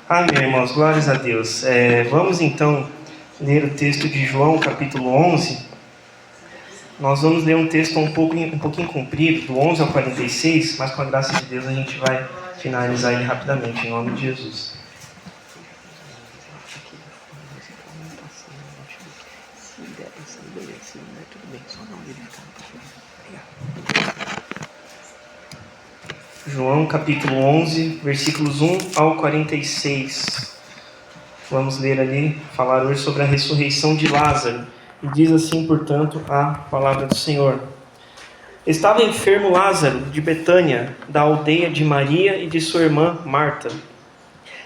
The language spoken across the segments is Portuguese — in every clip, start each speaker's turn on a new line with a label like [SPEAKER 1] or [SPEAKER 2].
[SPEAKER 1] Amém, irmãos, glórias a Deus. Vamos então ler o texto de João, capítulo 11. Nós vamos ler um texto um pouquinho comprido, do 11 ao 46, mas com a graça de Deus a gente vai finalizar ele rapidamente, em nome de Jesus. João capítulo 11, versículos 1 ao 46. Vamos ler ali, falar hoje sobre a ressurreição de Lázaro. E diz assim, portanto, a palavra do Senhor. Estava enfermo Lázaro de Betânia, da aldeia de Maria e de sua irmã Marta.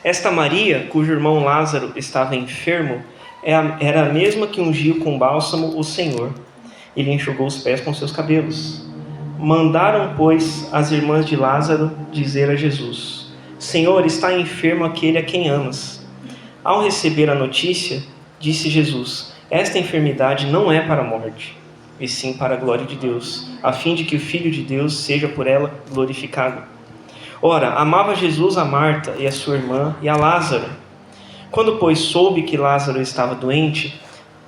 [SPEAKER 1] Esta Maria, cujo irmão Lázaro estava enfermo, era a mesma que ungiu com bálsamo o Senhor. Ele enxugou os pés com seus cabelos. Mandaram, pois, as irmãs de Lázaro dizer a Jesus: Senhor, está enfermo aquele a quem amas. Ao receber a notícia, disse Jesus: esta enfermidade não é para a morte, e sim para a glória de Deus, a fim de que o Filho de Deus seja por ela glorificado. Ora, amava Jesus a Marta e a sua irmã e a Lázaro. Quando, pois, soube que Lázaro estava doente,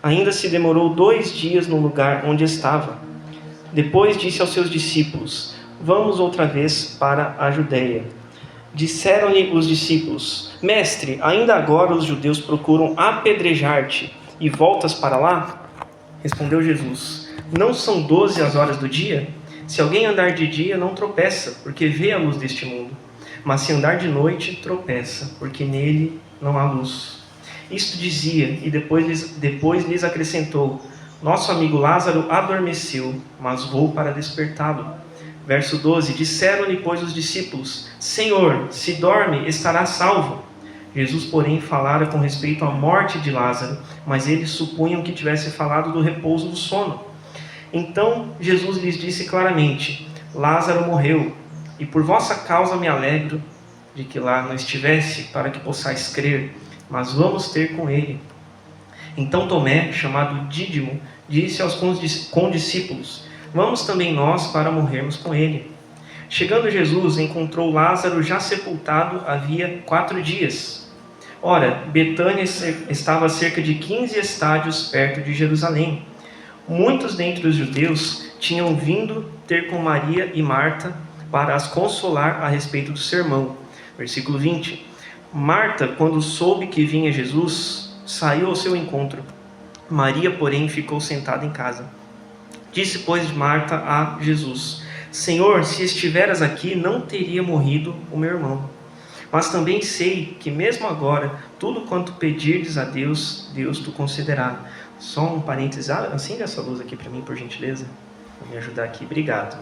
[SPEAKER 1] ainda se demorou 2 dias no lugar onde estava. Depois disse aos seus discípulos: vamos outra vez para a Judeia. Disseram-lhe os discípulos: Mestre, ainda agora os judeus procuram apedrejar-te, e voltas para lá? Respondeu Jesus: não são 12 as horas do dia? Se alguém andar de dia, não tropeça, porque vê a luz deste mundo. Mas se andar de noite, tropeça, porque nele não há luz. Isto dizia, e depois lhes acrescentou: nosso amigo Lázaro adormeceu, mas vou para despertá-lo. Verso 12. Disseram-lhe, pois, os discípulos: Senhor, se dorme, estará salvo. Jesus, porém, falara com respeito à morte de Lázaro, mas eles supunham que tivesse falado do repouso do sono. Então Jesus lhes disse claramente: Lázaro morreu, e por vossa causa me alegro de que lá não estivesse, para que possais crer, mas vamos ter com ele. Então Tomé, chamado Dídimo, disse aos condiscípulos: vamos também nós para morrermos com ele. Chegando Jesus, encontrou Lázaro já sepultado havia 4 dias. Ora, Betânia estava a cerca de 15 estádios perto de Jerusalém. Muitos dentre os judeus tinham vindo ter com Maria e Marta para as consolar a respeito do sermão. Versículo 20. Marta, quando soube que vinha Jesus, saiu ao seu encontro. Maria, porém, ficou sentada em casa. Disse, pois, Marta a Jesus: Senhor, se estiveras aqui, não teria morrido o meu irmão. Mas também sei que mesmo agora, tudo quanto pedirdes a Deus, Deus te concederá. Só um parênteses, acende essa luz aqui para mim, por gentileza. Vou me ajudar aqui, obrigado.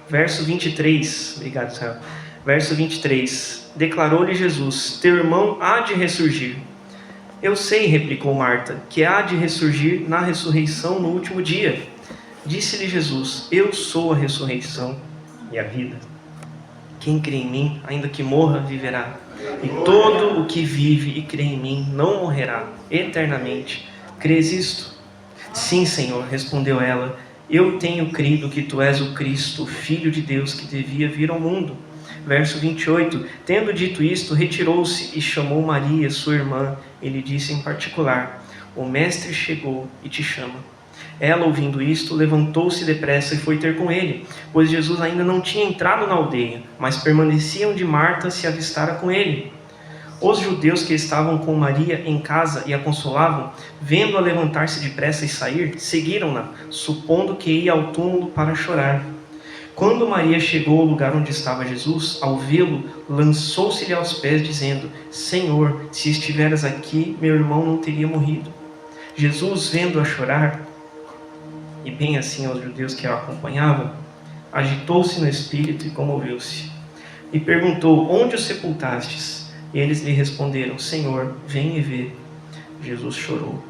[SPEAKER 1] Verso 23, obrigado, Israel. Verso 23, declarou-lhe Jesus: teu irmão há de ressurgir. Eu sei, replicou Marta, que há de ressurgir na ressurreição no último dia. Disse-lhe Jesus: eu sou a ressurreição e a vida. Quem crê em mim, ainda que morra, viverá. E todo o que vive e crê em mim não morrerá eternamente. Crês isto? Sim, Senhor, respondeu ela. Eu tenho crido que tu és o Cristo, o Filho de Deus, que devia vir ao mundo. Verso 28. Tendo dito isto, retirou-se e chamou Maria, sua irmã. Ele disse em particular: o Mestre chegou e te chama. Ela, ouvindo isto, levantou-se depressa e foi ter com ele, pois Jesus ainda não tinha entrado na aldeia, mas permanecia onde Marta se avistara com ele. Os judeus que estavam com Maria em casa e a consolavam, vendo-a levantar-se depressa e sair, seguiram-na, supondo que ia ao túmulo para chorar. Quando Maria chegou ao lugar onde estava Jesus, ao vê-lo, lançou-se-lhe aos pés, dizendo: Senhor, se estiveras aqui, meu irmão não teria morrido. Jesus, vendo-a chorar, e bem assim aos judeus que a acompanhavam, agitou-se no espírito e comoveu-se. E perguntou: onde o sepultastes? E eles lhe responderam: Senhor, vem e vê. Jesus chorou.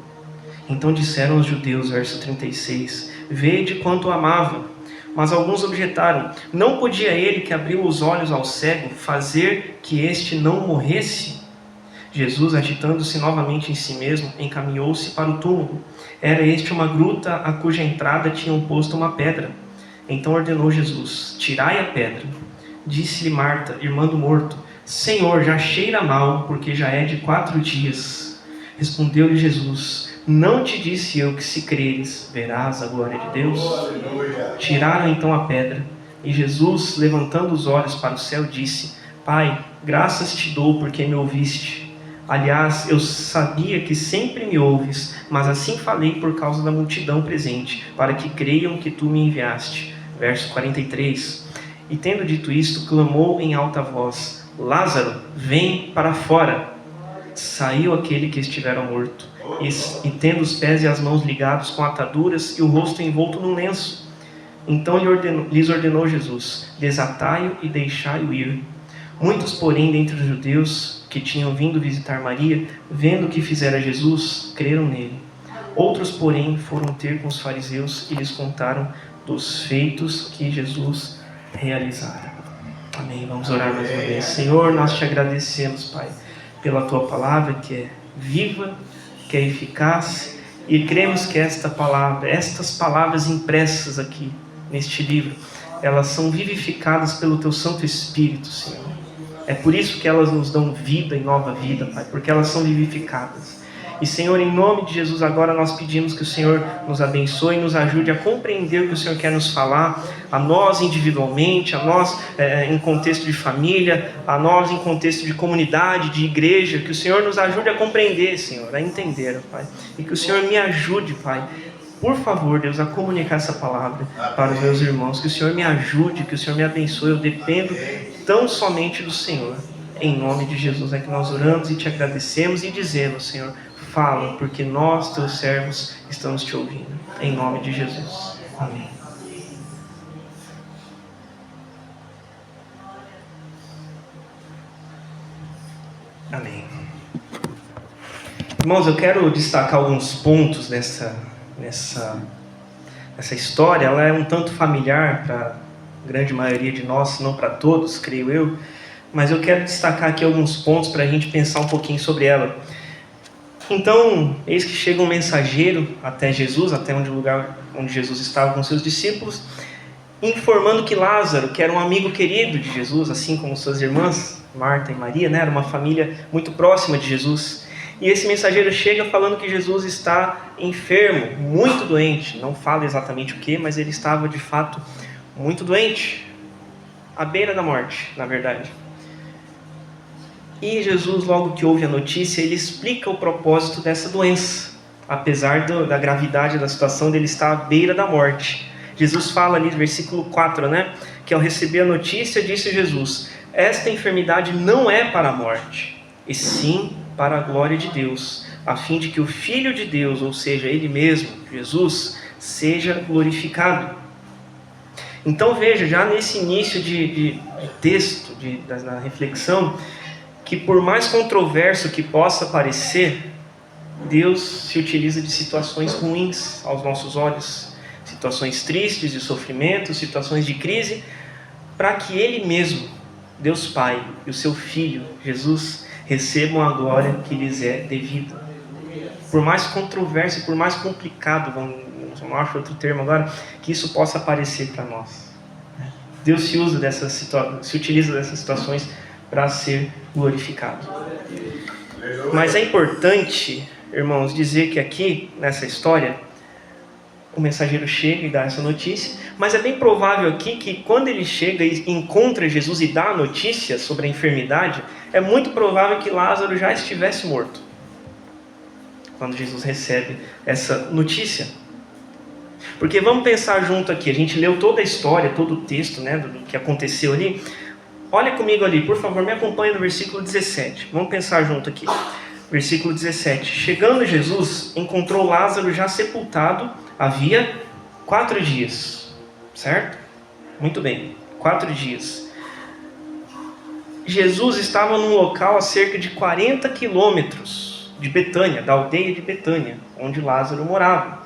[SPEAKER 1] Então disseram os judeus, verso 36, vede quanto o amava. Mas alguns objetaram: não podia ele que abriu os olhos ao cego fazer que este não morresse? Jesus, agitando-se novamente em si mesmo, encaminhou-se para o túmulo. Era este uma gruta a cuja entrada tinham posto uma pedra. Então ordenou Jesus: tirai a pedra. Disse-lhe Marta, irmã do morto: Senhor, já cheira mal, porque já é de 4 dias. Respondeu-lhe Jesus: não te disse eu que, se creres, verás a glória de Deus? Tiraram então a pedra. E Jesus, levantando os olhos para o céu, disse: Pai, graças te dou porque me ouviste. Aliás, eu sabia que sempre me ouves, mas assim falei por causa da multidão presente, para que creiam que tu me enviaste. Verso 43. E tendo dito isto, clamou em alta voz: Lázaro, vem para fora. Saiu aquele que estivera morto, e tendo os pés e as mãos ligados com ataduras e o rosto envolto num lenço. Então lhes ordenou Jesus: desatai-o e deixai-o ir. Muitos, porém, dentre os judeus que tinham vindo visitar Maria, vendo o que fizera Jesus, creram nele. Outros, porém, foram ter com os fariseus e lhes contaram dos feitos que Jesus realizara. Amém. Vamos orar mais uma vez. Senhor, nós te agradecemos, Pai, pela tua palavra, que é viva, que é eficaz, e cremos que estas palavras impressas aqui neste livro, elas são vivificadas pelo teu Santo Espírito, Senhor. É por isso que elas nos dão vida e nova vida, Pai, porque elas são vivificadas. E, Senhor, em nome de Jesus, agora nós pedimos que o Senhor nos abençoe e nos ajude a compreender o que o Senhor quer nos falar, a nós individualmente, a nós em contexto de família, a nós em contexto de comunidade, de igreja. Que o Senhor nos ajude a compreender, Senhor, a entender, Pai. E que o Senhor me ajude, Pai, por favor, Deus, a comunicar essa palavra para os meus irmãos. Que o Senhor me ajude, que o Senhor me abençoe. Eu dependo tão somente do Senhor. Em nome de Jesus é que nós oramos e te agradecemos e dizemos, Senhor, fala, porque nós, teus servos, estamos te ouvindo. Em nome de Jesus. Amém. Amém. Irmãos, eu quero destacar alguns pontos nessa história. Ela é um tanto familiar para a grande maioria de nós, se não para todos, creio eu. Mas eu quero destacar aqui alguns pontos para a gente pensar um pouquinho sobre ela. Então, eis que chega um mensageiro até Jesus, até o lugar onde Jesus estava com seus discípulos, informando que Lázaro, que era um amigo querido de Jesus, assim como suas irmãs, Marta e Maria, né, era uma família muito próxima de Jesus. E esse mensageiro chega falando que Jesus está enfermo, muito doente. Não fala exatamente o que, mas ele estava de fato muito doente, à beira da morte, na verdade. E Jesus, logo que ouve a notícia, ele explica o propósito dessa doença, apesar da gravidade da situação dele estar à beira da morte. Jesus fala ali no versículo 4, né, que ao receber a notícia, disse Jesus: esta enfermidade não é para a morte, e sim para a glória de Deus, a fim de que o Filho de Deus, ou seja, Ele mesmo, Jesus, seja glorificado. Então veja, já nesse início de texto, da reflexão, que por mais controverso que possa parecer, Deus se utiliza de situações ruins aos nossos olhos, situações tristes de sofrimento, situações de crise, para que Ele mesmo, Deus Pai, e o seu Filho, Jesus, recebam a glória que lhes é devida. Por mais controverso e por mais complicado, não acho outro termo agora, que isso possa parecer para nós, Deus se utiliza dessas situações para ser glorificado. Mas é importante, irmãos, dizer que aqui, nessa história, o mensageiro chega e dá essa notícia, mas é bem provável aqui que quando ele chega e encontra Jesus e dá a notícia sobre a enfermidade, é muito provável que Lázaro já estivesse morto quando Jesus recebe essa notícia. Porque vamos pensar junto aqui, a gente leu toda a história, todo o texto, né, do que aconteceu ali. Olha comigo ali, por favor, me acompanhe no versículo 17. Vamos pensar junto aqui. Versículo 17. Chegando Jesus, encontrou Lázaro já sepultado havia 4 dias. Certo? Muito bem, 4 dias. Jesus estava num local a cerca de 40 quilômetros de Betânia, da aldeia de Betânia, onde Lázaro morava.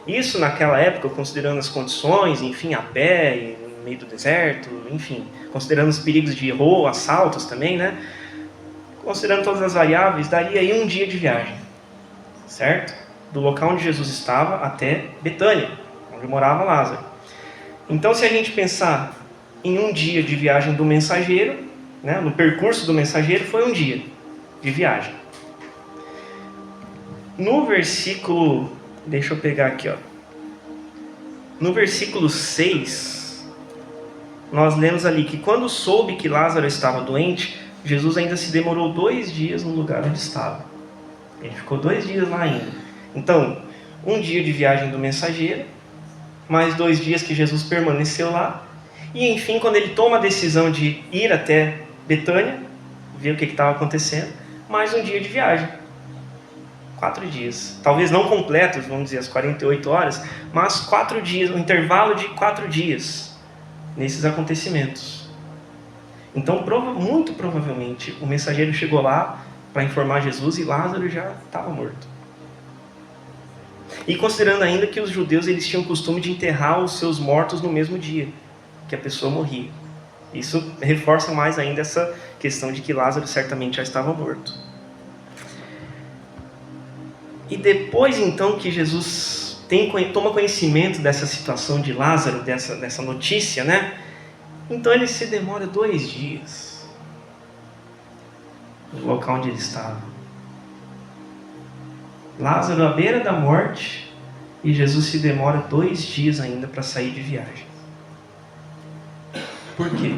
[SPEAKER 1] Isso naquela época, considerando as condições, enfim, a pé, no meio do deserto, enfim, considerando os perigos de roubo, assaltos também, né? Considerando todas as variáveis, daria aí 1 dia de viagem, certo? Do local onde Jesus estava até Betânia, onde morava Lázaro. Então, se a gente pensar em 1 dia de viagem do mensageiro, né, no percurso do mensageiro foi um dia de viagem. No versículo, deixa eu pegar aqui, ó. No versículo 6, nós lemos ali que quando soube que Lázaro estava doente, Jesus ainda se demorou 2 dias no lugar onde estava. Ele ficou 2 dias lá ainda. Então, um dia de viagem do mensageiro, mais 2 dias que Jesus permaneceu lá, e enfim, quando ele toma a decisão de ir até Betânia, ver o que estava acontecendo, mais um dia de viagem. 4 dias. Talvez não completos, vamos dizer, as 48 horas, mas 4 dias, um intervalo de 4 dias nesses acontecimentos. Então, muito provavelmente, o mensageiro chegou lá para informar Jesus e Lázaro já estava morto. E considerando ainda que os judeus eles tinham o costume de enterrar os seus mortos no mesmo dia que a pessoa morria. Isso reforça mais ainda essa questão de que Lázaro certamente já estava morto. E depois então que Jesus toma conhecimento dessa situação de Lázaro, dessa notícia, né? Então ele se demora 2 dias no local onde ele estava. Lázaro à beira da morte, e Jesus se demora 2 dias ainda para sair de viagem. Por quê?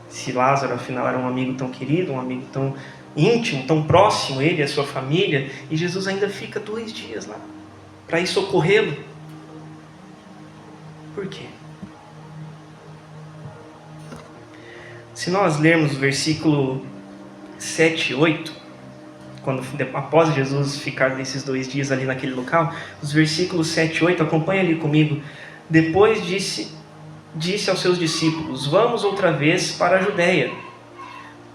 [SPEAKER 1] Se Lázaro afinal era um amigo tão querido, um amigo tão íntimo, tão próximo, ele e a sua família, e Jesus ainda fica 2 dias lá para ir socorrê-lo. Por quê? Se nós lermos o versículo 7 e 8, após Jesus ficar nesses 2 dias ali naquele local, os versículos 7 e 8, acompanha ali comigo. Depois disse aos seus discípulos: vamos outra vez para a Judeia.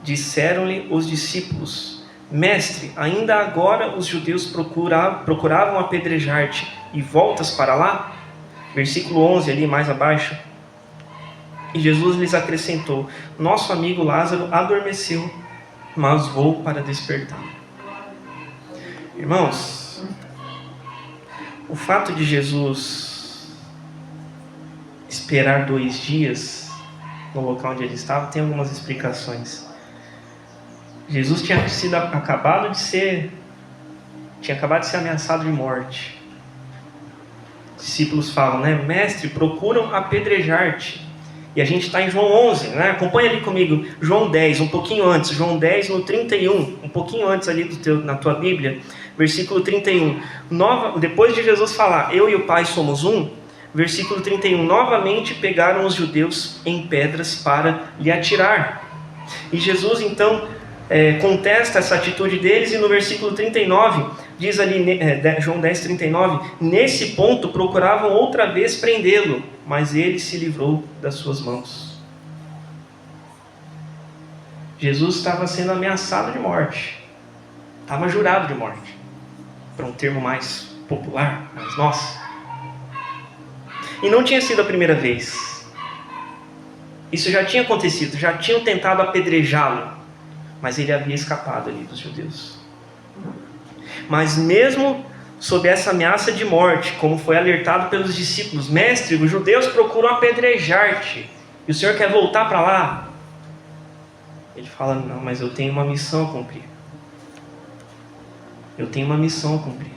[SPEAKER 1] Disseram-lhe os discípulos: Mestre, ainda agora os judeus procuravam apedrejar-te, e voltas para lá? Versículo 11 ali mais abaixo. E Jesus lhes acrescentou: nosso amigo Lázaro adormeceu, mas vou para despertar. Irmãos, o fato de Jesus esperar 2 dias no local onde ele estava tem algumas explicações. Jesus tinha acabado de ser ameaçado de morte. Os discípulos falam, né? Mestre, procuram apedrejar-te. E a gente está em João 11, né? Acompanha ali comigo, João 10, um pouquinho antes, João 10 no 31, um pouquinho antes ali na tua Bíblia, versículo 31. Depois de Jesus falar, eu e o Pai somos um, versículo 31, novamente pegaram os judeus em pedras para lhe atirar. E Jesus então contesta essa atitude deles, e no versículo 39, diz ali, João 10, 39, nesse ponto procuravam outra vez prendê-lo, mas ele se livrou das suas mãos. Jesus estava sendo ameaçado de morte, estava jurado de morte, para um termo mais popular, mais nosso. E não tinha sido a primeira vez. Isso já tinha acontecido, já tinham tentado apedrejá-lo, mas ele havia escapado ali dos judeus. Mas mesmo sob essa ameaça de morte, como foi alertado pelos discípulos, mestre, os judeus procuram apedrejar-te, e o Senhor quer voltar para lá? Ele fala, não, mas eu tenho uma missão a cumprir. Eu tenho uma missão a cumprir.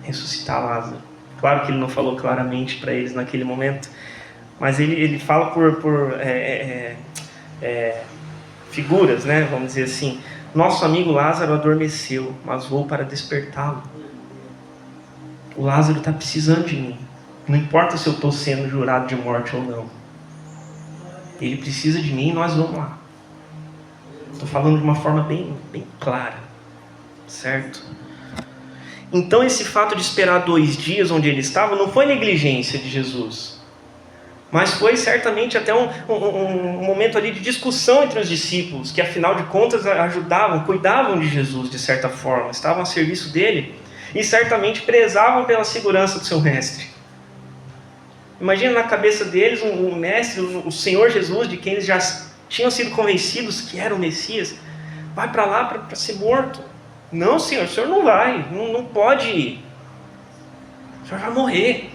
[SPEAKER 1] Ressuscitar Lázaro. Claro que ele não falou claramente para eles naquele momento, mas ele fala por figuras, né? Vamos dizer assim. Nosso amigo Lázaro adormeceu, mas vou para despertá-lo. O Lázaro está precisando de mim. Não importa se eu estou sendo jurado de morte ou não. Ele precisa de mim e nós vamos lá. Estou falando de uma forma bem clara. Certo? Então esse fato de esperar 2 dias onde ele estava não foi negligência de Jesus, mas foi certamente até um momento ali de discussão entre os discípulos, que afinal de contas ajudavam, cuidavam de Jesus de certa forma, estavam a serviço dele e certamente prezavam pela segurança do seu mestre. Imagina na cabeça deles um mestre, o Senhor Jesus, de quem eles já tinham sido convencidos que era o Messias, vai para lá para ser morto. Não, Senhor, o Senhor não vai, não pode ir. O Senhor vai morrer.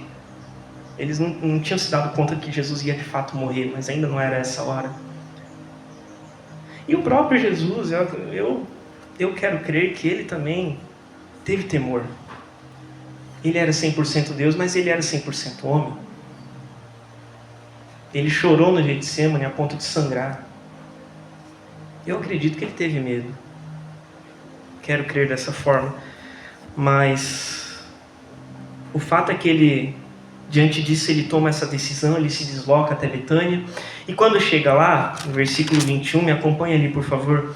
[SPEAKER 1] Eles não tinham se dado conta que Jesus ia de fato morrer, mas ainda não era essa hora. E o próprio Jesus, eu quero crer que ele também teve temor. Ele era 100% Deus, mas ele era 100% homem. Ele chorou no Getsemane a ponto de sangrar. Eu acredito que ele teve medo. Quero crer dessa forma. Mas o fato é que ele, diante disso, ele toma essa decisão, ele se desloca até Betânia. E quando chega lá, no versículo 21, me acompanha ali, por favor.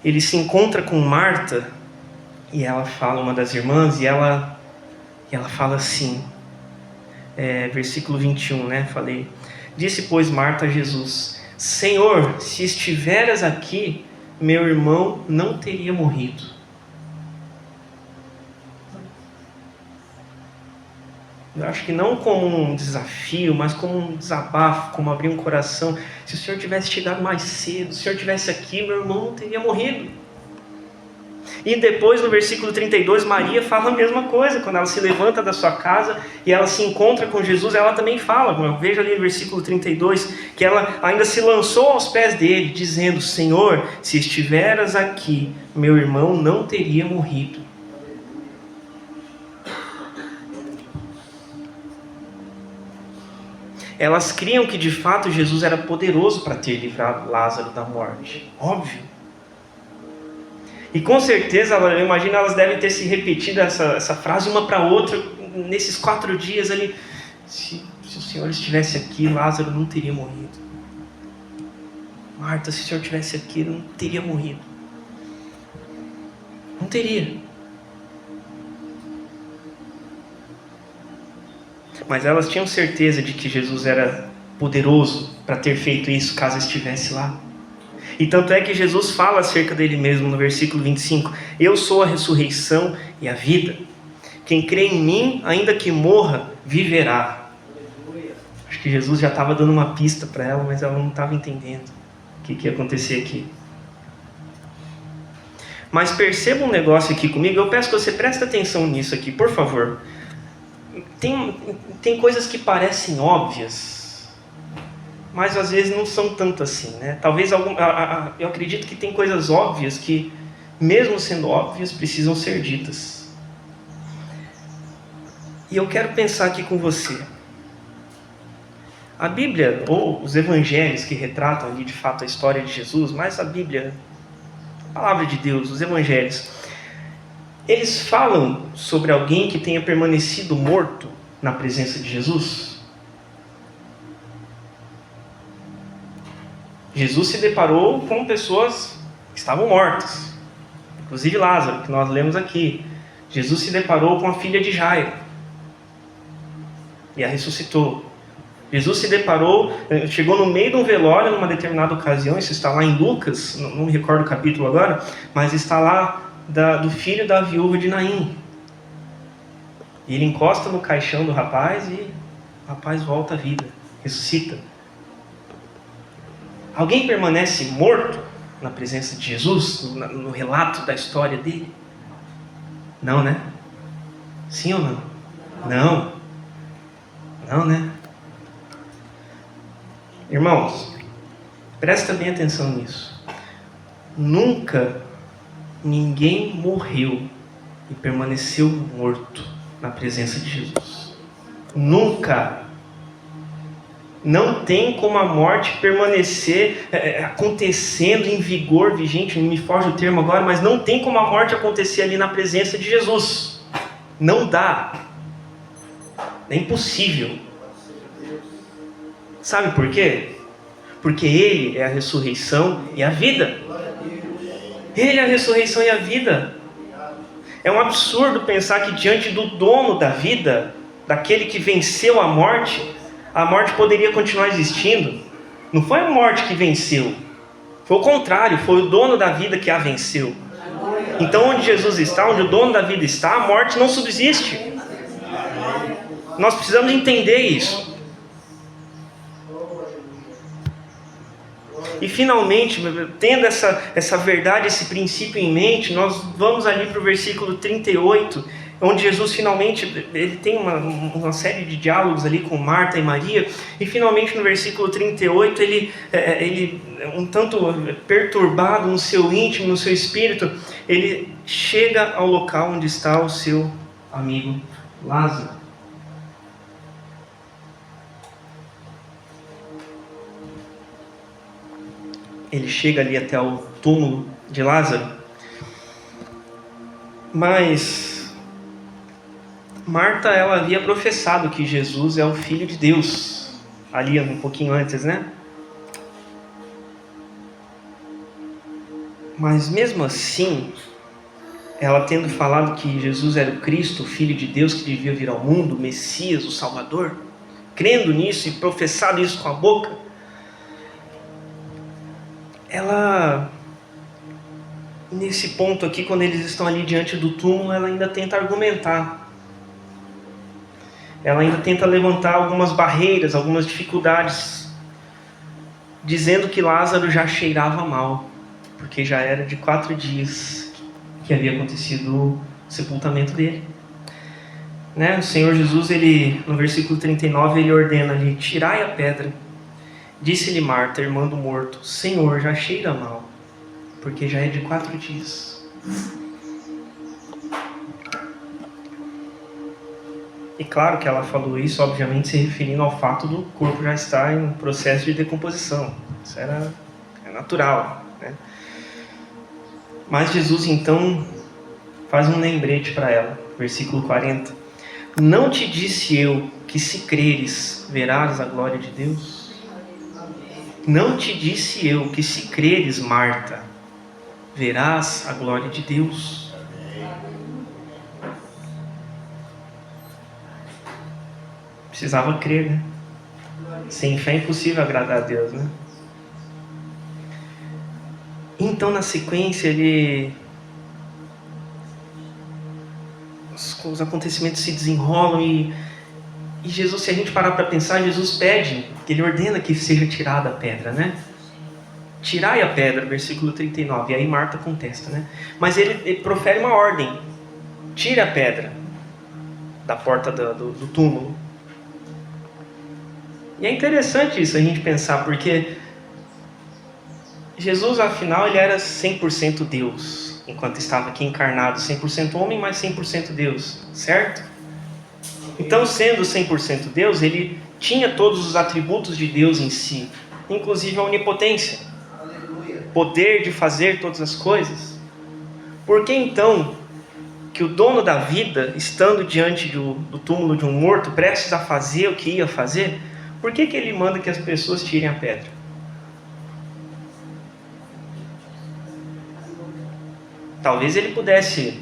[SPEAKER 1] Ele se encontra com Marta, e ela fala, uma das irmãs, e ela fala assim, versículo 21, né? Falei, disse, pois, Marta a Jesus, Senhor, se estiveras aqui, meu irmão não teria morrido. Eu acho que não como um desafio, mas como um desabafo, como abrir um coração. Se o Senhor tivesse chegado mais cedo, se o Senhor tivesse aqui, meu irmão não teria morrido. E depois no versículo 32, Maria fala a mesma coisa. Quando ela se levanta da sua casa e ela se encontra com Jesus, ela também fala. Veja ali no versículo 32, que ela ainda se lançou aos pés dele, dizendo, Senhor, se estiveras aqui, meu irmão não teria morrido. Elas criam que de fato Jesus era poderoso para ter livrado Lázaro da morte. Óbvio. E com certeza, eu imagino, elas devem ter se repetido essa frase uma para outra nesses 4 dias ali. Se o Senhor estivesse aqui, Lázaro não teria morrido. Marta, se o Senhor estivesse aqui, não teria morrido. Não teria. Mas elas tinham certeza de que Jesus era poderoso para ter feito isso caso estivesse lá. E tanto é que Jesus fala acerca dele mesmo no versículo 25. Eu sou a ressurreição e a vida. Quem crê em mim, ainda que morra, viverá. Acho que Jesus já estava dando uma pista para ela, mas ela não estava entendendo o que ia acontecer aqui. Mas perceba um negócio aqui comigo. Eu peço que você preste atenção nisso aqui, por favor. Tem coisas que parecem óbvias, mas às vezes não são tanto assim, né? Talvez eu acredito que tem coisas óbvias que, mesmo sendo óbvias, precisam ser ditas. E eu quero pensar aqui com você. A Bíblia, ou os evangelhos que retratam ali de fato a história de Jesus, mas a Bíblia, a palavra de Deus, os evangelhos, eles falam sobre alguém que tenha permanecido morto na presença de Jesus? Jesus se deparou com pessoas que estavam mortas, inclusive Lázaro, que nós lemos aqui. Jesus se deparou com a filha de Jairo e a ressuscitou. Jesus se deparou, chegou no meio de um velório numa determinada ocasião, isso está lá em Lucas, não me recordo o capítulo agora, mas está lá do filho da viúva de Naim. E ele encosta no caixão do rapaz e o rapaz volta à vida, ressuscita. Alguém permanece morto na presença de Jesus, no relato da história dele? Não, né? Sim ou não? Não. Não, né? Irmãos, presta bem atenção nisso. Nunca ninguém morreu e permaneceu morto na presença de Jesus. Nunca. Não tem como a morte permanecer acontecendo em vigor, vigente, não me foge o termo agora, mas não tem como a morte acontecer ali na presença de Jesus. Não dá. É impossível. Sabe por quê? Porque Ele é a ressurreição e a vida. Ele é a ressurreição e a vida. É um absurdo pensar que diante do dono da vida, daquele que venceu a morte poderia continuar existindo. Não foi a morte que venceu. Foi o contrário, foi o dono da vida que a venceu. Então onde Jesus está, onde o dono da vida está, a morte não subsiste. Nós precisamos entender isso. E finalmente, tendo essa verdade, esse princípio em mente, nós vamos ali para o versículo 38, onde Jesus finalmente, ele tem uma série de diálogos ali com Marta e Maria, e finalmente no versículo 38, ele um tanto perturbado no seu íntimo, no seu espírito, ele chega ao local onde está o seu amigo Lázaro. Ele chega ali até o túmulo de Lázaro, mas Marta, ela havia professado que Jesus é o Filho de Deus, ali um pouquinho antes, né? Mas mesmo assim, ela tendo falado que Jesus era o Cristo, o Filho de Deus que devia vir ao mundo, o Messias, o Salvador, crendo nisso e professado isso com a boca, ela, nesse ponto aqui, quando eles estão ali diante do túmulo, ela ainda tenta argumentar. Ela ainda tenta levantar algumas barreiras, algumas dificuldades, dizendo que Lázaro já cheirava mal, porque já era de 4 dias que havia acontecido o sepultamento dele. Né? O Senhor Jesus, ele, no versículo 39, ele ordena ali: tirai a pedra. Disse-lhe Marta, irmã do morto: Senhor, já cheira mal, porque já é de 4 dias. E claro que ela falou isso, obviamente, se referindo ao fato do corpo já estar em processo de decomposição. Isso é natural, né? Mas Jesus, então, faz um lembrete para ela. Versículo 40. Não te disse eu que, se creres, verás a glória de Deus? Não te disse eu que, se creres, Marta, verás a glória de Deus? Precisava crer, né? Sem fé é impossível agradar a Deus, né? Então, na sequência, os acontecimentos se desenrolam e Jesus, se a gente parar para pensar, Jesus pede, ele ordena que seja tirada a pedra, né? Tirai a pedra, versículo 39, e aí Marta contesta, né? Mas ele profere uma ordem: tira a pedra da porta do túmulo. E é interessante isso, a gente pensar, porque Jesus, afinal, ele era 100% Deus, enquanto estava aqui encarnado, 100% homem, mas 100% Deus, certo? Então, sendo 100% Deus, ele tinha todos os atributos de Deus em si, inclusive a onipotência, poder de fazer todas as coisas. Por que então que o dono da vida, estando diante do túmulo de um morto, prestes a fazer o que ia fazer, por que ele manda que as pessoas tirem a pedra? Talvez ele pudesse,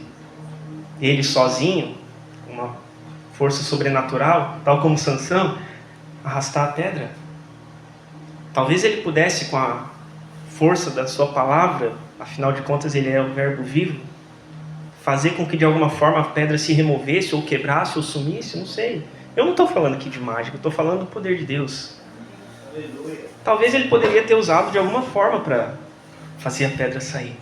[SPEAKER 1] ele sozinho, uma força sobrenatural, tal como Sansão, arrastar a pedra. Talvez ele pudesse, com a força da sua palavra, afinal de contas ele é o verbo vivo, fazer com que de alguma forma a pedra se removesse, ou quebrasse, ou sumisse, não sei. Eu não estou falando aqui de mágica, eu estou falando do poder de Deus. Talvez ele poderia ter usado de alguma forma para fazer a pedra sair.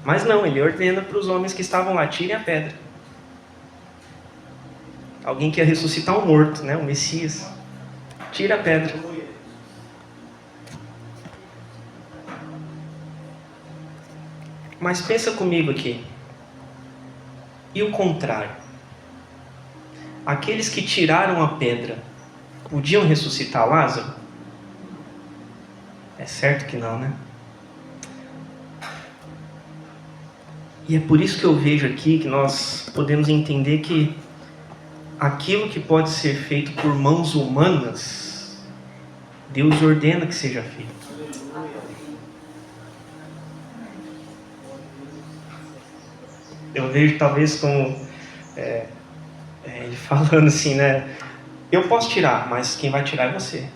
[SPEAKER 1] Mas não, ele ordena para os homens que estavam lá: tirem a pedra. Alguém que ia ressuscitar um morto, né? O Messias. Tira a pedra. Mas pensa comigo aqui. E o contrário? Aqueles que tiraram a pedra podiam ressuscitar Lázaro? É certo que não, né? E é por isso que eu vejo aqui que nós podemos entender que aquilo que pode ser feito por mãos humanas, Deus ordena que seja feito. Eu vejo talvez como ele falando assim, né? Eu posso tirar, mas quem vai tirar é você.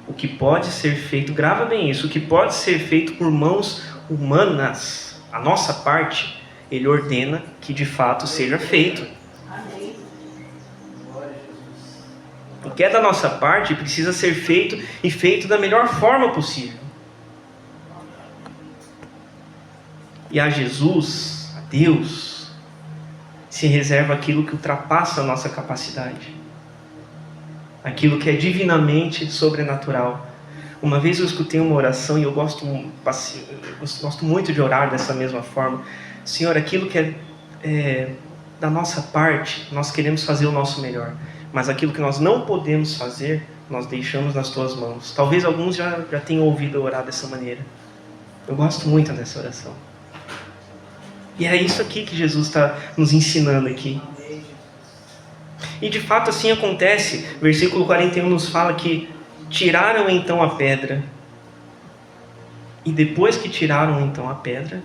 [SPEAKER 1] O que pode ser feito, grava bem isso, o que pode ser feito por mãos humanas, a nossa parte, ele ordena que de fato seja feito. O que é da nossa parte precisa ser feito, e feito da melhor forma possível. E a Jesus, Deus se reserva aquilo que ultrapassa a nossa capacidade, aquilo que é divinamente sobrenatural. Uma vez eu escutei uma oração e eu gosto muito de orar dessa mesma forma. Senhor, aquilo que é da nossa parte, nós queremos fazer o nosso melhor, mas aquilo que nós não podemos fazer, nós deixamos nas tuas mãos. Talvez alguns já tenham ouvido eu orar dessa maneira. Eu gosto muito dessa oração. E é isso aqui que Jesus está nos ensinando aqui. E de fato assim acontece. Versículo 41 nos fala que tiraram então a pedra. E depois que tiraram então a pedra,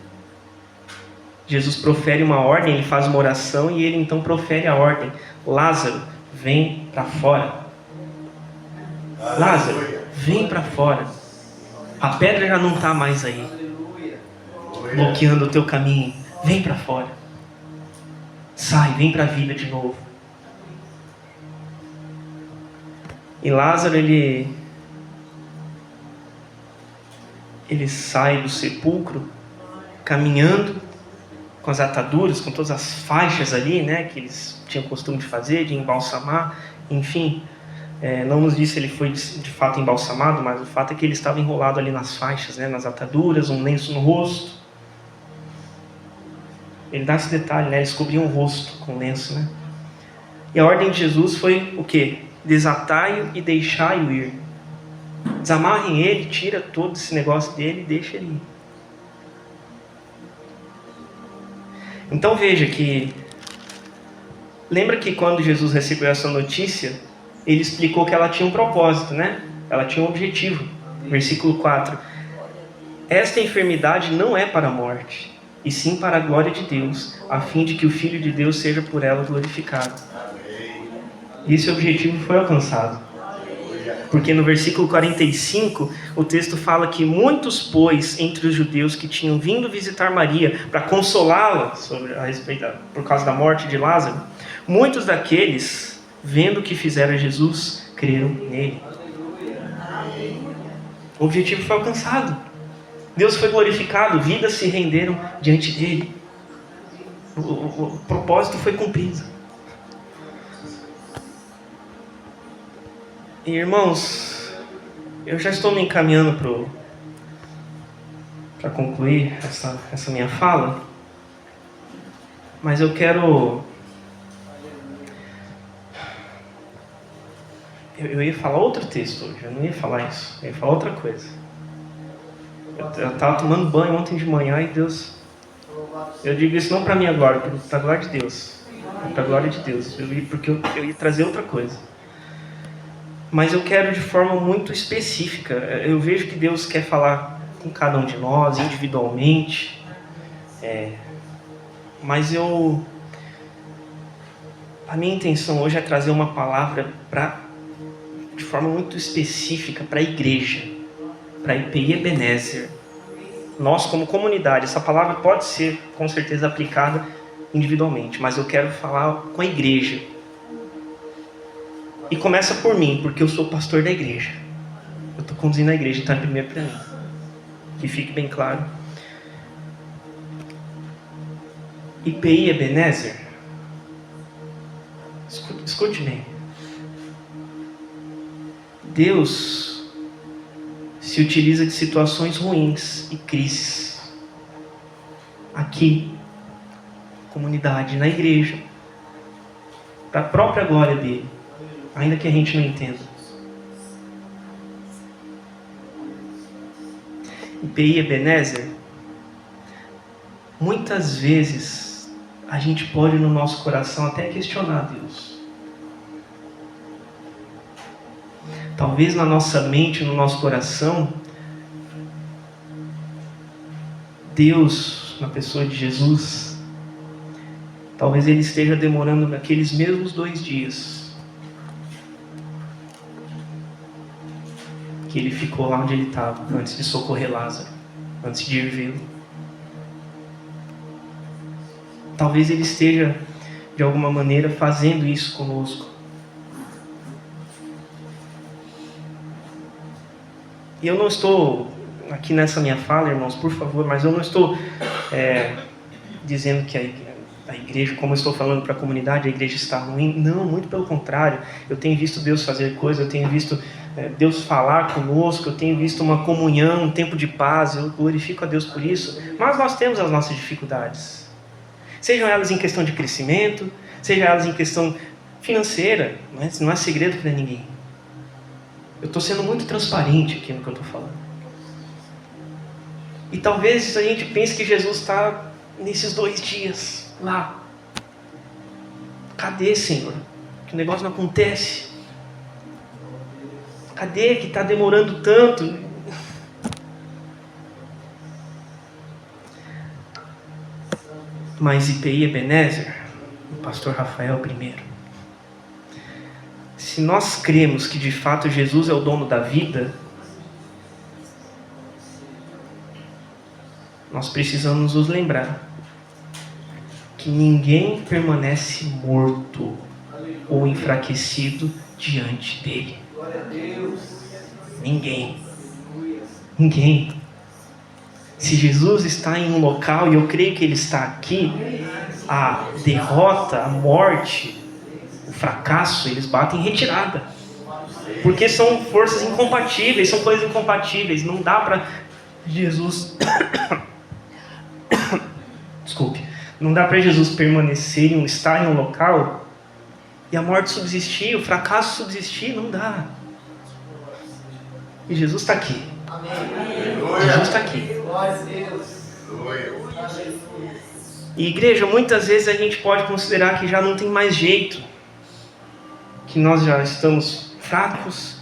[SPEAKER 1] Jesus profere uma ordem, ele faz uma oração e ele então profere a ordem: Lázaro, vem para fora. Lázaro, vem para fora. A pedra já não está mais aí, bloqueando o teu caminho. Vem para fora. Sai, vem para a vida de novo. E Lázaro, ele sai do sepulcro, caminhando, com as ataduras, com todas as faixas ali, né, que eles tinham costume de fazer, de embalsamar, enfim. Não nos diz se ele foi de fato embalsamado, mas o fato é que ele estava enrolado ali nas faixas, né, nas ataduras, um lenço no rosto. Ele dá esse detalhe, né, eles cobriam o rosto com lenço, né. E a ordem de Jesus foi o quê? Desatai-o e deixai-o ir. Desamarrem ele, tira todo esse negócio dele e deixa ele ir. Então veja que, lembra que quando Jesus recebeu essa notícia, ele explicou que ela tinha um propósito, né? Ela tinha um objetivo. Versículo 4. Esta enfermidade não é para a morte, e sim para a glória de Deus, a fim de que o Filho de Deus seja por ela glorificado. E esse objetivo foi alcançado. Porque no versículo 45, o texto fala que muitos, pois, entre os judeus que tinham vindo visitar Maria para consolá-la por causa da morte de Lázaro, muitos daqueles, vendo o que fizera Jesus, creram nele. O objetivo foi alcançado. Deus foi glorificado, vidas se renderam diante dele. O propósito foi cumprido. E, irmãos, eu já estou me encaminhando para concluir essa minha fala, mas eu quero... Eu ia falar outro texto hoje, eu não ia falar isso, eu ia falar outra coisa. Eu estava tomando banho ontem de manhã e Deus... Eu digo isso não para mim agora, para a glória de Deus. Para a glória de Deus, porque eu ia trazer outra coisa. Mas eu quero de forma muito específica. Eu vejo que Deus quer falar com cada um de nós, individualmente. Mas a minha intenção hoje é trazer uma palavra de forma muito específica para a igreja, para a IPI Ebenezer. Nós como comunidade, essa palavra pode ser com certeza aplicada individualmente, mas eu quero falar com a igreja. E começa por mim, porque eu sou pastor da igreja. Eu estou conduzindo a igreja, então é primeiro para mim. Que fique bem claro. IPI Ebenezer, escute bem. Deus se utiliza de situações ruins e crises. Aqui, comunidade, na igreja, para a própria glória dele. Ainda que a gente não entenda. IPI Ebenezer, muitas vezes a gente pode no nosso coração até questionar Deus. Talvez na nossa mente, no nosso coração, Deus, na pessoa de Jesus, talvez Ele esteja demorando naqueles mesmos 2 dias que Ele ficou lá onde Ele estava, antes de socorrer Lázaro, antes de ir vê-lo. Talvez Ele esteja, de alguma maneira, fazendo isso conosco. E eu não estou, aqui nessa minha fala, irmãos, por favor, mas eu não estou dizendo que a igreja, como eu estou falando para a comunidade, a igreja está ruim. Não, muito pelo contrário. Eu tenho visto Deus fazer coisas, eu tenho visto Deus falar conosco, eu tenho visto uma comunhão, um tempo de paz, eu glorifico a Deus por isso. Mas nós temos as nossas dificuldades. Sejam elas em questão de crescimento, sejam elas em questão financeira, mas não é segredo para ninguém. Eu estou sendo muito transparente aqui no que eu estou falando. E talvez a gente pense que Jesus está nesses 2 dias lá. Cadê, Senhor? Que o negócio não acontece. Cadê que está demorando tanto? Mas IPI Ebenezer, o pastor Rafael primeiro. Se nós cremos que de fato Jesus é o dono da vida, nós precisamos nos lembrar que ninguém permanece morto ou enfraquecido diante dele. Ninguém. Se Jesus está em um local, e eu creio que ele está aqui, a derrota, a morte, o fracasso, eles batem em retirada. Porque são forças incompatíveis, são coisas incompatíveis. Não dá para Jesus... Desculpe. Não dá para Jesus permanecer estar em um local e a morte subsistir, o fracasso subsistir. Não dá. E Jesus está aqui. Jesus está aqui. E igreja, muitas vezes a gente pode considerar que já não tem mais jeito, que nós já estamos fracos,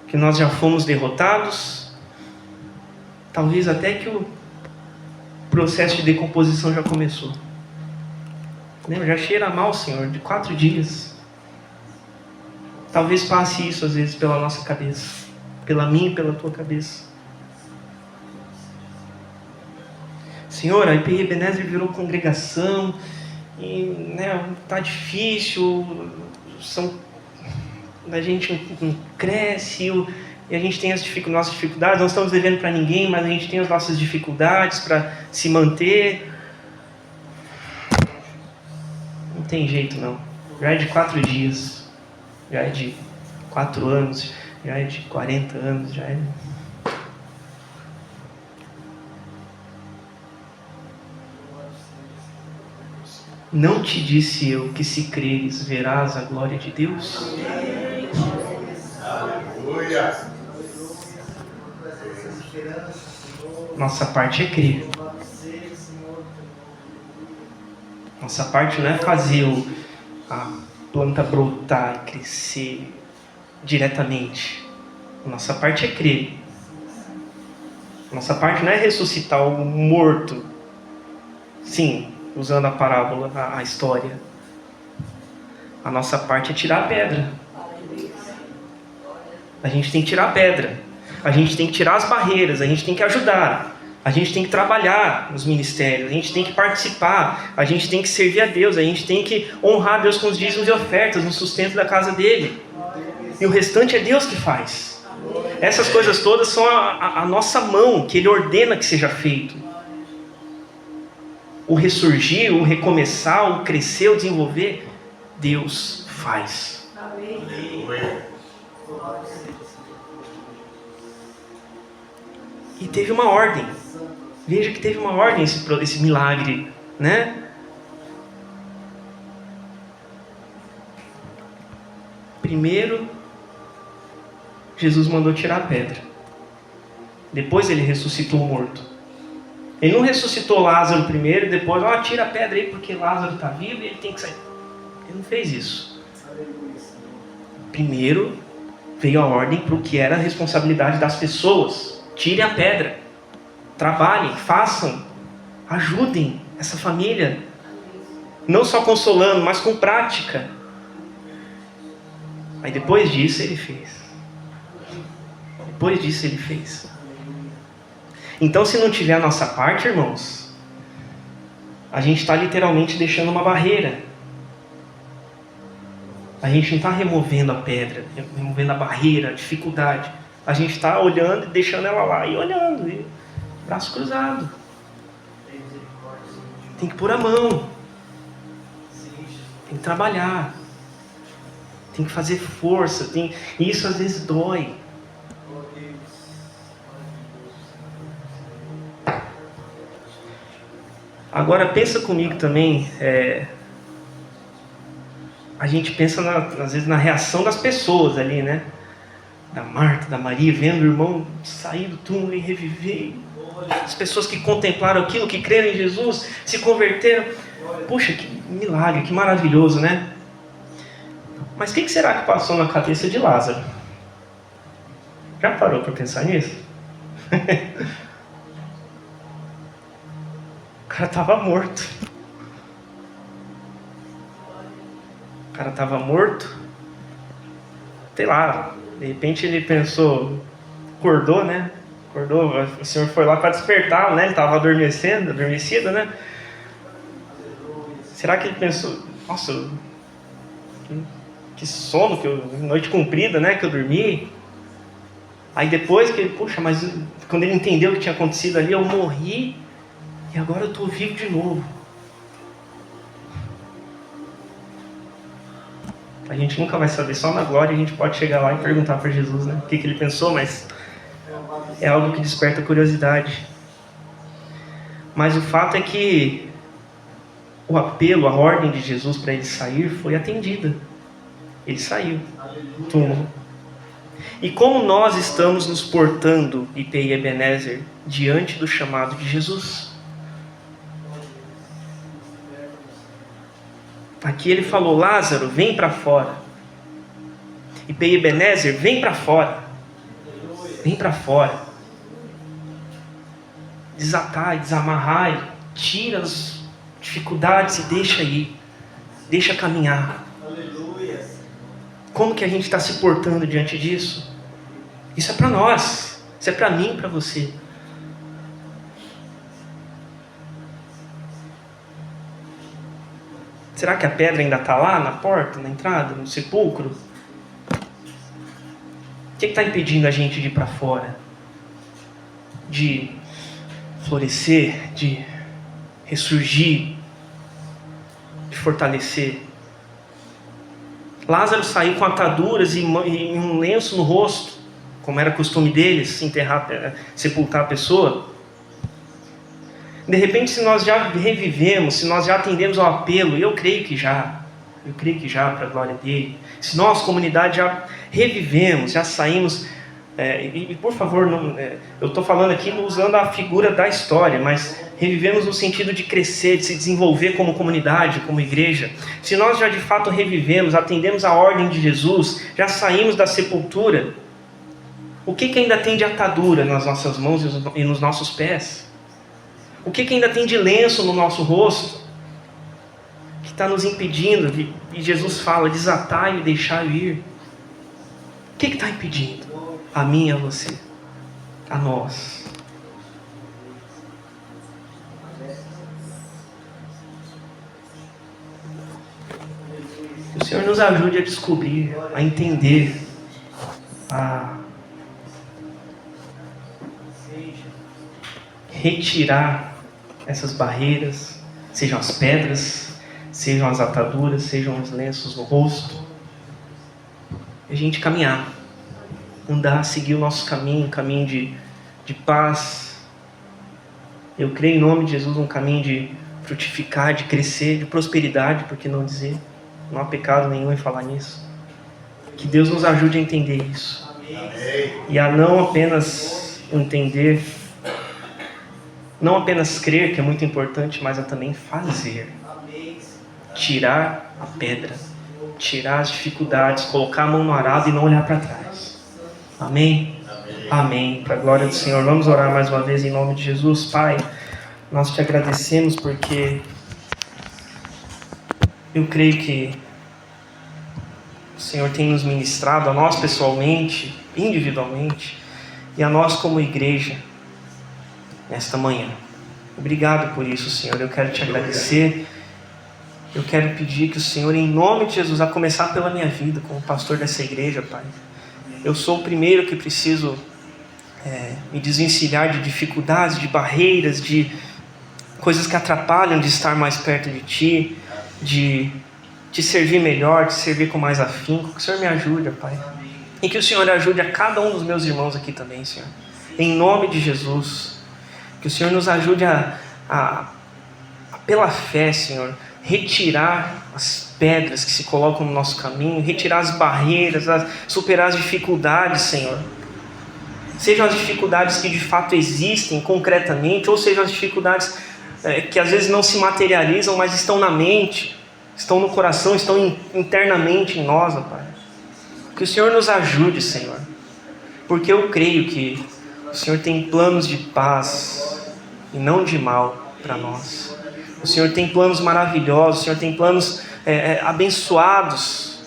[SPEAKER 1] que nós já fomos derrotados, talvez até que o processo de decomposição já começou. Já cheira mal, Senhor, de 4 dias. Talvez passe isso às vezes pela nossa cabeça, pela minha e pela tua cabeça. Senhor, a IPI Ebenezer virou congregação e tá difícil, a gente não cresce e a gente tem nossas dificuldades. Não estamos devendo para ninguém, mas a gente tem as nossas dificuldades para se manter. Não tem jeito não. Já é de 4 dias, já é de 4 anos, já é de 40 anos, já é... Não te disse eu que se creres verás a glória de Deus? Aleluia! Nossa parte é crer. Nossa parte não é fazer a planta brotar e crescer diretamente. Nossa parte é crer. Nossa parte não é ressuscitar o morto. Sim, usando a parábola, a história. A nossa parte é tirar a pedra. A gente tem que tirar a pedra. A gente tem que tirar as barreiras. A gente tem que ajudar. A gente tem que trabalhar nos ministérios. A gente tem que participar. A gente tem que servir a Deus. A gente tem que honrar a Deus com os dízimos e ofertas no sustento da casa dele. E o restante é Deus que faz. Essas coisas todas são a nossa mão, que Ele ordena que seja feito. O ressurgir, o recomeçar, o crescer, o desenvolver, Deus faz. Amém. E teve uma ordem. Veja que teve uma ordem esse milagre, né? Primeiro, Jesus mandou tirar a pedra. Depois ele ressuscitou o morto. Ele não ressuscitou Lázaro primeiro e depois, tira a pedra aí porque Lázaro está vivo e ele tem que sair. Ele não fez isso. Primeiro veio a ordem para o que era a responsabilidade das pessoas. Tire a pedra. Trabalhem, façam, ajudem essa família. Não só consolando, mas com prática. Aí depois disso ele fez. Depois disso ele fez. Então, se não tiver a nossa parte, irmãos, a gente está literalmente deixando uma barreira. A gente não está removendo a pedra, removendo a barreira, a dificuldade. A gente está olhando e deixando ela lá, e olhando, e braço cruzado. Tem que pôr a mão. Tem que trabalhar. Tem que fazer força. E isso às vezes dói. Agora pensa comigo também. A gente pensa às vezes na reação das pessoas ali, né? Da Marta, da Maria, vendo o irmão sair do túmulo e reviver. As pessoas que contemplaram aquilo, que creram em Jesus, se converteram. Puxa, que milagre, que maravilhoso, né? Mas o que será que passou na cabeça de Lázaro? Já parou para pensar nisso? O cara estava morto. O cara estava morto. Sei lá, de repente ele pensou, acordou, né? Acordou, o Senhor foi lá para despertá-lo, né? Ele estava adormecido, né? Será que ele pensou, nossa, que sono, noite comprida, né? Que eu dormi. Aí depois que ele, puxa, mas quando ele entendeu o que tinha acontecido ali, eu morri e agora eu estou vivo de novo. A gente nunca vai saber, só na glória a gente pode chegar lá e perguntar para Jesus, né? O que ele pensou, mas é algo que desperta curiosidade. Mas o fato é que o apelo, a ordem de Jesus para ele sair foi atendida. Ele saiu do túmulo. E como nós estamos nos portando, IPI Ebenezer, diante do chamado de Jesus? Aqui ele falou, Lázaro, vem para fora. IPI Ebenezer, vem para fora. Vem para fora. Desatai, desamarrai, tira as dificuldades e deixa ir. Deixa caminhar. Como que a gente está se portando diante disso? Isso é para nós. Isso é para mim e para você. Será que a pedra ainda está lá na porta, na entrada, no sepulcro? O que está impedindo a gente de ir para fora? De florescer, de ressurgir, de fortalecer? Lázaro saiu com ataduras e um lenço no rosto, como era costume deles, sepultar a pessoa. De repente, se nós já revivemos, se nós já atendemos ao apelo, eu creio que já, para a glória dele, se nós, comunidade, já revivemos, já saímos, e por favor, eu estou falando aqui usando a figura da história, mas revivemos no sentido de crescer, de se desenvolver como comunidade, como igreja. Se nós já de fato revivemos, atendemos a ordem de Jesus, já saímos da sepultura, o que ainda tem de atadura nas nossas mãos e nos nossos pés? O que ainda tem de lenço no nosso rosto, que está nos impedindo, e Jesus fala, desatai e deixai ir. O que está impedindo? A mim e a você, a nós. Que o Senhor nos ajude a descobrir, a entender, a retirar essas barreiras, sejam as pedras, sejam as ataduras, sejam os lenços no rosto, e a gente caminhar, andar, seguir o nosso caminho, um caminho de paz. Eu creio em nome de Jesus, um caminho de frutificar, de crescer, de prosperidade, por que não dizer? Não há pecado nenhum em falar nisso. Que Deus nos ajude a entender isso. Amém. E a não apenas entender, não apenas crer, que é muito importante, mas a também fazer. Tirar a pedra, tirar as dificuldades, colocar a mão no arado e não olhar para trás. Amém? Amém. Amém. Para a glória do Senhor. Vamos orar mais uma vez em nome de Jesus. Pai, nós te agradecemos porque eu creio que o Senhor tem nos ministrado, a nós pessoalmente, individualmente, e a nós como igreja, nesta manhã. Obrigado por isso, Senhor. Eu quero te agradecer. Eu quero pedir que o Senhor, em nome de Jesus, a começar pela minha vida como pastor dessa igreja, Pai. Eu sou o primeiro que preciso me desvencilhar de dificuldades, de barreiras, de coisas que atrapalham de estar mais perto de Ti, de Te servir melhor, Te servir com mais afinco. Que o Senhor me ajude, Pai. E que o Senhor ajude a cada um dos meus irmãos aqui também, Senhor. Em nome de Jesus. Que o Senhor nos ajude a pela fé, Senhor, retirar as pedras que se colocam no nosso caminho, retirar as barreiras, superar as dificuldades, Senhor. Sejam as dificuldades que de fato existem concretamente, ou sejam as dificuldades que às vezes não se materializam, mas estão na mente, estão no coração, estão internamente em nós, ó Pai. Que o Senhor nos ajude, Senhor, porque eu creio que o Senhor tem planos de paz e não de mal para nós. O Senhor tem planos maravilhosos, o Senhor tem planos abençoados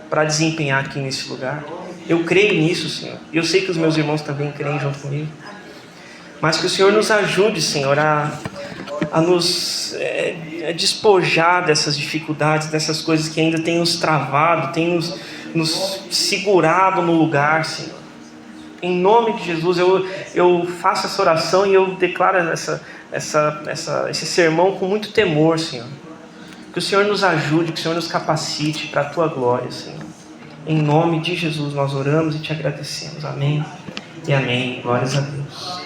[SPEAKER 1] para desempenhar aqui nesse lugar. Eu creio nisso, Senhor, e eu sei que os meus irmãos também creem junto comigo. Mas que o Senhor nos ajude, Senhor, a nos despojar dessas dificuldades, dessas coisas que ainda têm nos travado, têm nos segurado no lugar, Senhor. Em nome de Jesus, eu faço essa oração e eu declaro esse sermão com muito temor, Senhor. Que o Senhor nos ajude, que o Senhor nos capacite para a Tua glória, Senhor. Em nome de Jesus nós oramos e Te agradecemos. Amém e amém. Glórias a Deus.